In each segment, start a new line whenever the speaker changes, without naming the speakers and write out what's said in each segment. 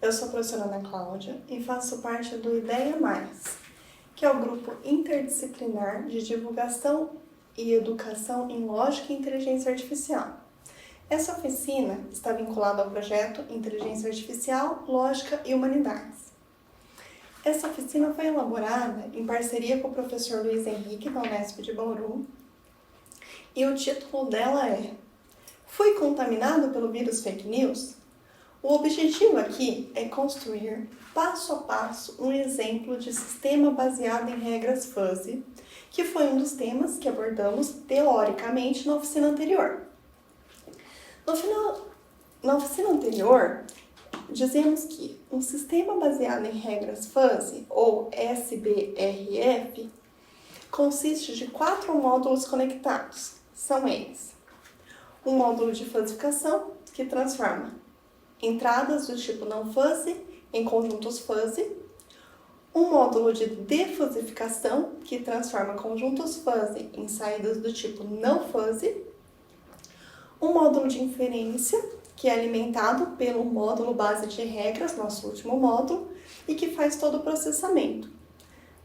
Eu sou a professora Ana Cláudia e faço parte do Ideia Mais, que é o grupo interdisciplinar de divulgação e educação em lógica e inteligência artificial. Essa oficina está vinculada ao projeto Inteligência Artificial, Lógica e Humanidades. Essa oficina foi elaborada em parceria com o professor Luiz Henrique, da Unesp de Bauru, e o título dela é "Fui contaminado pelo vírus fake news?". O objetivo aqui é construir, passo a passo, um exemplo de sistema baseado em regras fuzzy, que foi um dos temas que abordamos teoricamente na oficina anterior. Na oficina anterior, dizemos que um sistema baseado em regras fuzzy, ou SBRF, consiste de 4 módulos conectados. São eles: um módulo de fuzzificação, que transforma entradas do tipo não fuzzy em conjuntos fuzzy, um módulo de defuzzificação, que transforma conjuntos fuzzy em saídas do tipo não fuzzy, um módulo de inferência, que é alimentado pelo módulo base de regras, nosso último módulo, e que faz todo o processamento.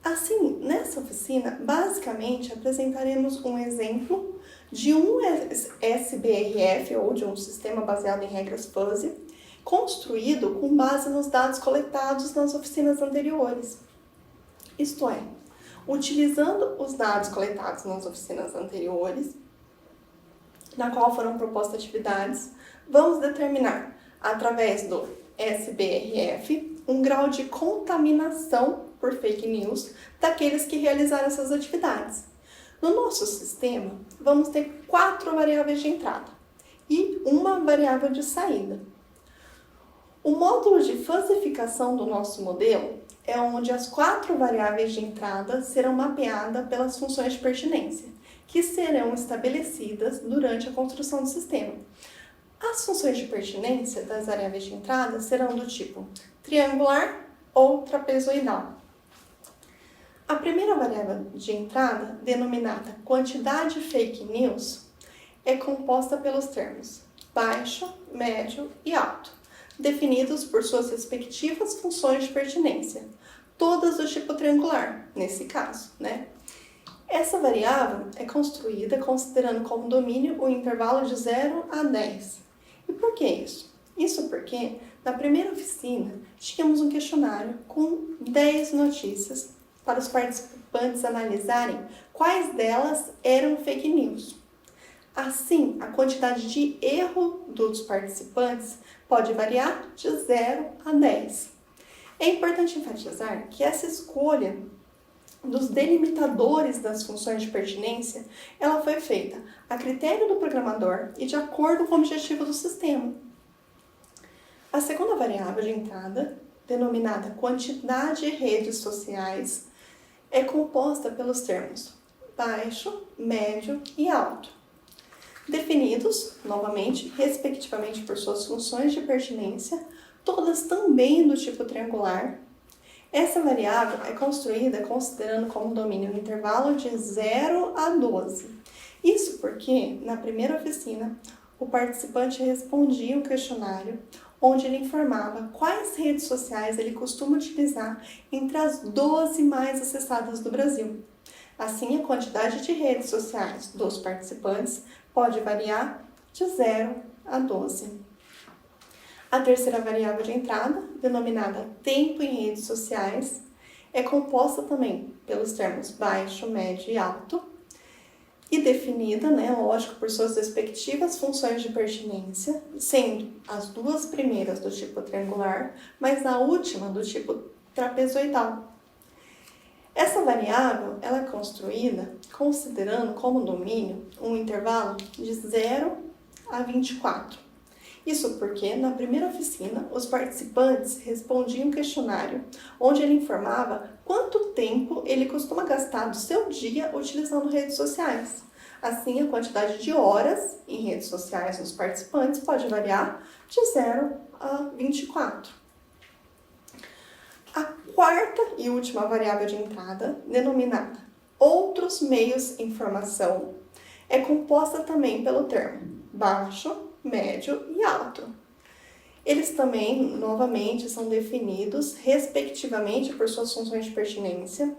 Assim, nessa oficina, basicamente apresentaremos um exemplo de um SBRF, ou de um sistema baseado em regras fuzzy, construído com base nos dados coletados nas oficinas anteriores. Isto é, utilizando os dados coletados nas oficinas anteriores, na qual foram propostas atividades, vamos determinar, através do SBRF, um grau de contaminação por fake news daqueles que realizaram essas atividades. No nosso sistema, vamos ter 4 variáveis de entrada e uma variável de saída. O módulo de fuzzificação do nosso modelo é onde as 4 variáveis de entrada serão mapeadas pelas funções de pertinência, que serão estabelecidas durante a construção do sistema. As funções de pertinência das variáveis de entrada serão do tipo triangular ou trapezoidal. A primeira variável de entrada, denominada quantidade fake news, é composta pelos termos baixo, médio e alto, definidos por suas respectivas funções de pertinência, todas do tipo triangular, nesse caso, né? Essa variável é construída considerando como domínio o intervalo de 0 a 10. E por que isso? Isso porque, na primeira oficina, tínhamos um questionário com 10 notícias para os participantes analisarem quais delas eram fake news. Assim, a quantidade de erro dos participantes pode variar de 0 a 10. É importante enfatizar que essa escolha dos delimitadores das funções de pertinência, ela foi feita a critério do programador e de acordo com o objetivo do sistema. A segunda variável de entrada, denominada quantidade de redes sociais, é composta pelos termos baixo, médio e alto, definidos, novamente, respectivamente por suas funções de pertinência, todas também do tipo triangular. Essa variável é construída considerando como domínio o intervalo de 0 a 12. Isso porque, na primeira oficina, o participante respondia um questionário onde ele informava quais redes sociais ele costuma utilizar entre as 12 mais acessadas do Brasil. Assim, a quantidade de redes sociais dos participantes pode variar de 0 a 12. A terceira variável de entrada, denominada tempo em redes sociais, é composta também pelos termos baixo, médio e alto, e definida, lógico, por suas respectivas funções de pertinência, sendo as 2 primeiras do tipo triangular, mas a última do tipo trapezoidal. Essa variável ela é construída considerando como domínio um intervalo de 0 a 24. Isso porque, na primeira oficina, os participantes respondiam um questionário onde ele informava quanto tempo ele costuma gastar do seu dia utilizando redes sociais. Assim, a quantidade de horas em redes sociais dos participantes pode variar de 0 a 24. A quarta e última variável de entrada, denominada outros meios de informação, é composta também pelo termo baixo, médio e alto. Eles também, novamente, são definidos respectivamente por suas funções de pertinência,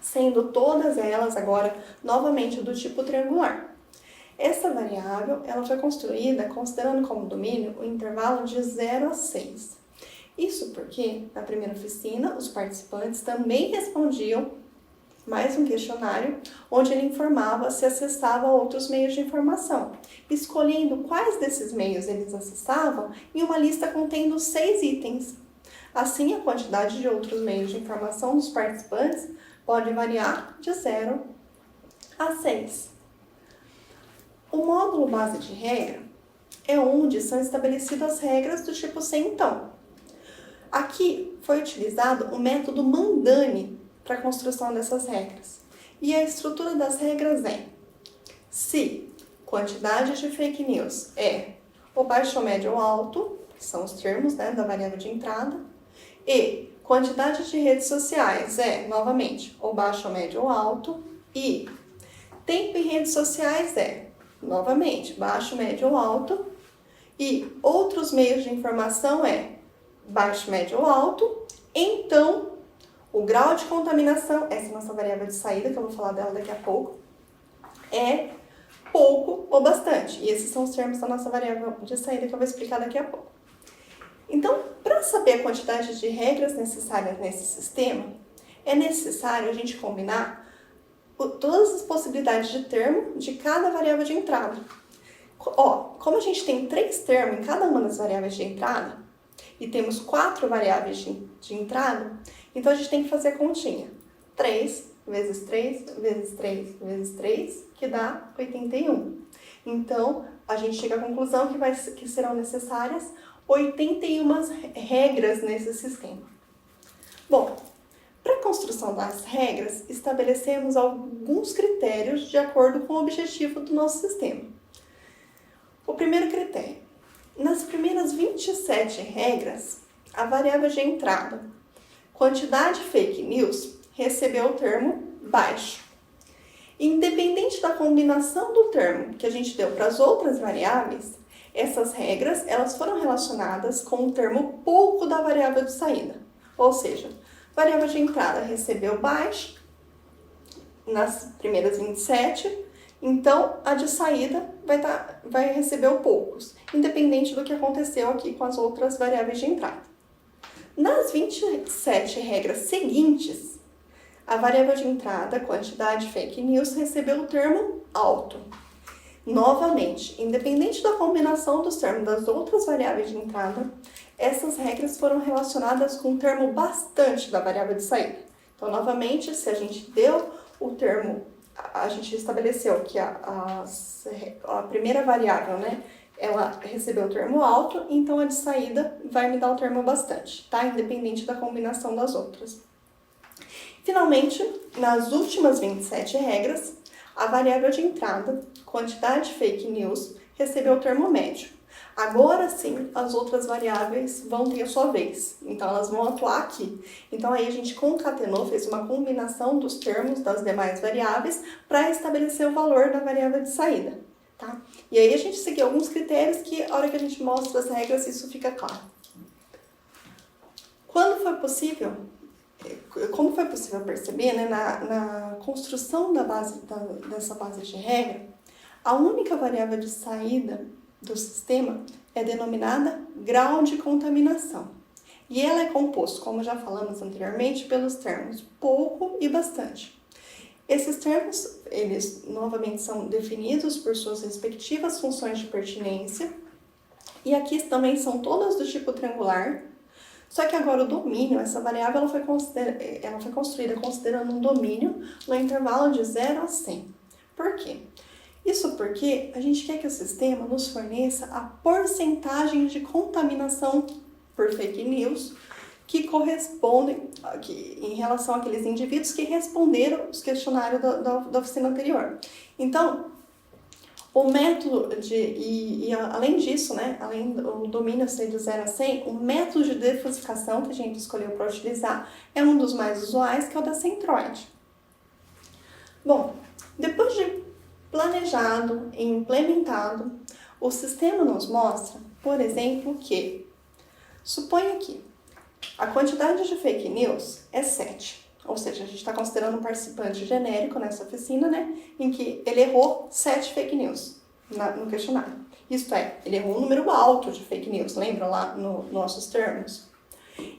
sendo todas elas agora novamente do tipo triangular. Essa variável ela foi construída considerando como domínio o intervalo de 0 a 6. Isso porque, na primeira oficina, os participantes também respondiam mais um questionário, onde ele informava se acessava outros meios de informação, escolhendo quais desses meios eles acessavam em uma lista contendo 6 itens. Assim, a quantidade de outros meios de informação dos participantes pode variar de 0 a 6. O módulo base de regra é onde são estabelecidas as regras do tipo C então. Aqui foi utilizado o método Mandani para a construção dessas regras. E a estrutura das regras é: se quantidade de fake news é ou baixo, ou médio ou alto, que são os termos, né, da variável de entrada, e quantidade de redes sociais é, novamente, ou baixo, ou médio ou alto, e tempo em redes sociais é, novamente, baixo, médio ou alto, e outros meios de informação é baixo, médio ou alto, então o grau de contaminação, essa é a nossa variável de saída, que eu vou falar dela daqui a pouco, é pouco ou bastante. E esses são os termos da nossa variável de saída que eu vou explicar daqui a pouco. Então, para saber a quantidade de regras necessárias nesse sistema, é necessário a gente combinar todas as possibilidades de termo de cada variável de entrada. Como a gente tem 3 termos em cada uma das variáveis de entrada, e temos 4 variáveis de entrada, então a gente tem que fazer a continha. 3 vezes 3 vezes 3 vezes 3, que dá 81. Então, a gente chega à conclusão que serão necessárias 81 regras nesse sistema. Bom, para a construção das regras, estabelecemos alguns critérios de acordo com o objetivo do nosso sistema. O primeiro critério: nas primeiras 27 regras, a variável de entrada, quantidade fake news, recebeu o termo baixo. Independente da combinação do termo que a gente deu para as outras variáveis, essas regras elas foram relacionadas com o termo pouco da variável de saída. Ou seja, a variável de entrada recebeu baixo nas primeiras 27, então a de saída vai receber o poucos, independente do que aconteceu aqui com as outras variáveis de entrada. Nas 27 regras seguintes, a variável de entrada, quantidade fake news, recebeu o termo alto. Novamente, independente da combinação dos termos das outras variáveis de entrada, essas regras foram relacionadas com o termo bastante da variável de saída. Então, novamente, se a gente deu o termo, a gente estabeleceu que a primeira variável, né, ela recebeu o termo alto, então a de saída vai me dar o termo bastante, tá? Independente da combinação das outras. Finalmente, nas últimas 27 regras, a variável de entrada, quantidade fake news, recebeu o termo médio. Agora sim, as outras variáveis vão ter a sua vez, então elas vão atuar aqui. Então aí a gente concatenou, fez uma combinação dos termos das demais variáveis para estabelecer o valor da variável de saída, tá? E aí a gente seguiu alguns critérios que, a hora que a gente mostra as regras, isso fica claro. Quando foi possível, como foi possível perceber, né, na construção dessa base de regra, a única variável de saída do sistema é denominada grau de contaminação. E ela é composto, como já falamos anteriormente, pelos termos pouco e bastante. Esses termos, eles novamente são definidos por suas respectivas funções de pertinência, e aqui também são todas do tipo triangular. Só que agora o domínio, essa variável, ela foi construída considerando um domínio no intervalo de 0 a 100. Por quê? Isso porque a gente quer que o sistema nos forneça a porcentagem de contaminação por fake news que correspondem em relação àqueles indivíduos que responderam os questionários da oficina anterior. Então, o método além disso, né, além do domínio ser de 0 a 100, o método de decodificação que a gente escolheu para utilizar é um dos mais usuais, que é o da Centroid. Bom, depois de planejado e implementado, O sistema nos mostra, por exemplo, que suponha que a quantidade de fake news é 7. Ou seja, a gente está considerando um participante genérico nessa oficina, né? Em que ele errou 7 fake news no questionário. Isto é, ele errou um número alto de fake news, lembram lá nos nossos termos?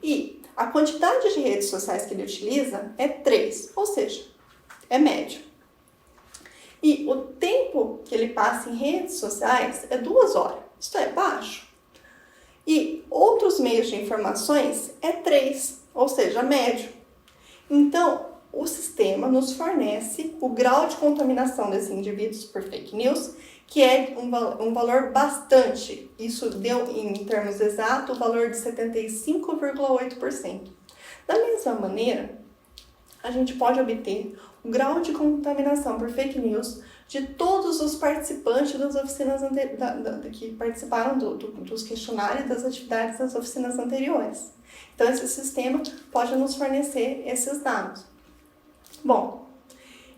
E a quantidade de redes sociais que ele utiliza é 3, ou seja, é médio. E o tempo que ele passa em redes sociais é 2 horas, isto é, baixo. E outros meios de informações é 3, ou seja, médio. Então, o sistema nos fornece o grau de contaminação desses indivíduos por fake news, que é um valor bastante, isso deu em termos exatos o valor de 75,8%. Da mesma maneira, a gente pode obter o grau de contaminação por fake news de todos os participantes das oficinas que participaram dos questionários e das atividades das oficinas anteriores. Então, esse sistema pode nos fornecer esses dados. Bom,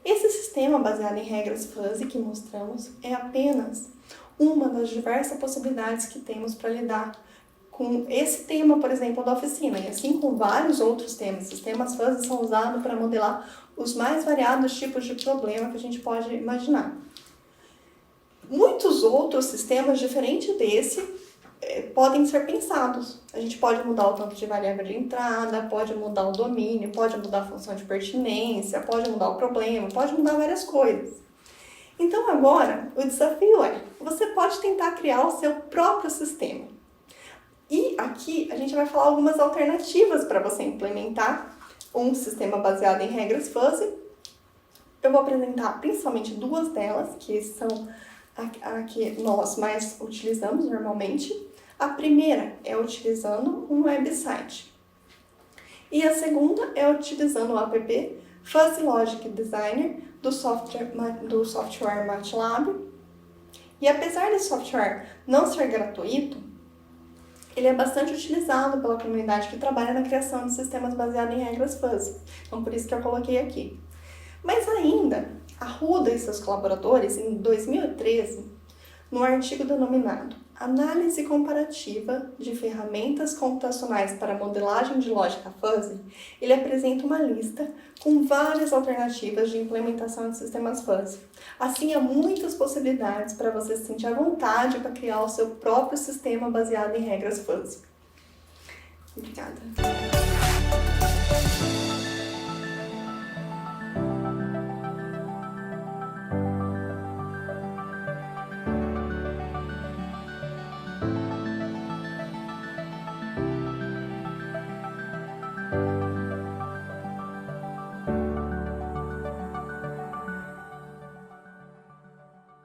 esse sistema baseado em regras fuzzy que mostramos é apenas uma das diversas possibilidades que temos para lidar com esse tema, por exemplo, da oficina, e assim com vários outros temas. Sistemas fuzzy são usados para modelar os mais variados tipos de problema que a gente pode imaginar. Muitos outros sistemas diferentes desse podem ser pensados. A gente pode mudar o tanto de variável de entrada, pode mudar o domínio, pode mudar a função de pertinência, pode mudar o problema, pode mudar várias coisas. Então agora, o desafio é, você pode tentar criar o seu próprio sistema. E aqui a gente vai falar algumas alternativas para você implementar um sistema baseado em regras fuzzy. Eu vou apresentar principalmente 2 delas, que são a que nós mais utilizamos normalmente. A primeira é utilizando um website. E a segunda é utilizando o app Fuzzy Logic Designer do software MATLAB. E apesar desse software não ser gratuito, ele é bastante utilizado pela comunidade que trabalha na criação de sistemas baseados em regras fuzzy. Então, por isso que eu coloquei aqui. Mas ainda, a Ruda e seus colaboradores, em 2013, no artigo denominado Análise Comparativa de Ferramentas Computacionais para Modelagem de Lógica Fuzzy, ele apresenta uma lista com várias alternativas de implementação de sistemas fuzzy. Assim, há muitas possibilidades para você se sentir à vontade para criar o seu próprio sistema baseado em regras fuzzy. Obrigada.